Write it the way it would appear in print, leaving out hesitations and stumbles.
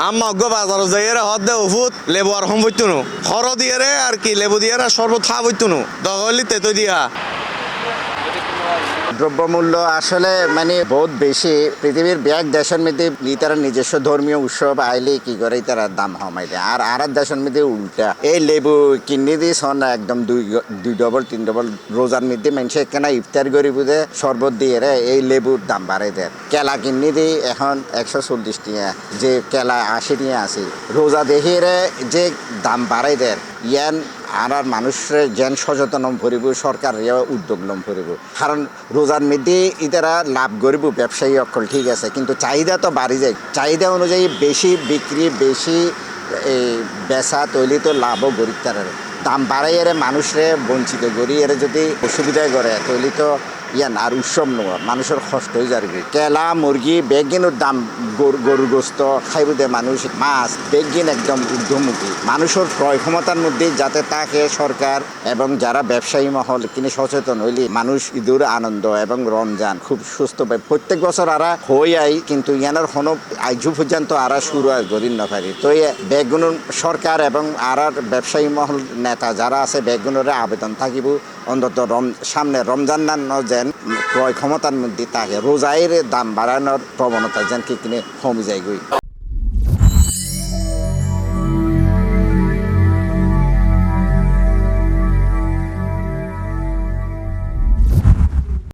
আম্মা অজ্ঞ বাজারও যাই রে হদ দে উফুত লেবু আর হম বইতুনো হর দিয়ে রে আর কি লেবু দিয়ে রে শরবত খা বইতুনো দহলি তেতো দিয়া দ্রব্যমূল্য আসলে মানে বহুত বেশি পৃথিবীর ব্যাগ দেশের মধ্যে তারা নিজস্ব ধর্মীয় উৎসব আইলে কি করে তারা দাম কমাই দেয় আর দেশের মধ্যে উল্টা এই লেবু কিনে দিয়ে সন একদম দুই ডবল তিন ডবল রোজার মধ্যে মানুষের কেনা ইফতার গরিব শরবত দিয়ে রে এই লেবুর দাম বাড়াই দেয় কেলা কিনে দিয়ে এখন 140 টাকা যে কেলা 80 টাকা আছে রোজা দেখিয়ে রে যে দাম বাড়াই দেয় ইয়ান আর মানুষের যেন সচেতন করিব সরকার উদ্যোগ লম করিব কারণ রোজার মধ্যে ইতারা লাভ করিব ব্যবসায়ী অকল ঠিক আছে কিন্তু চাহিদা তো বাড়ি যায় চাহিদা অনুযায়ী বেশি বিক্রি বেশি বেচা তৈলি তো লাভও গরিব তারা দাম বাড়াই এর মানুষরে বঞ্চিত করি এর যদি অসুবিধায় করে তৈলি তো ইয়ান আর উৎসব নোয়া মানুষের কষ্ট হয়ে যাবে কেলা মুরগি বেগিনের দাম গরুর গোস্ত খাইব দেয় মানুষ মাছ বেগিন একদম ঊর্ধ্বমুখী মানুষের ক্রয় ক্ষমতার মধ্যে যাতে তাকে সরকার এবং যারা ব্যবসায়ী মহল কিনে সচেতন হইলে মানুষ ঈদুর আনন্দ এবং রমজান খুব সুস্থ পায় প্রত্যেক বছর আরা হই আই কিন্তু ইয়ানোর কোনো আইজু পর্যন্ত আরা শুরু হয় গরিব না পারি তো বেগুন সরকার এবং আর ব্যবসায়ী মহল নেতা যারা আছে বেগুনের আবেদন থাকিব অন্তত সামনে রমজান না যেন ক্রয় ক্ষমতার মধ্যে তাকে রোজাইয়ের দাম বাড়ানোর প্রবণতা যেন কি কিনে কমে যায়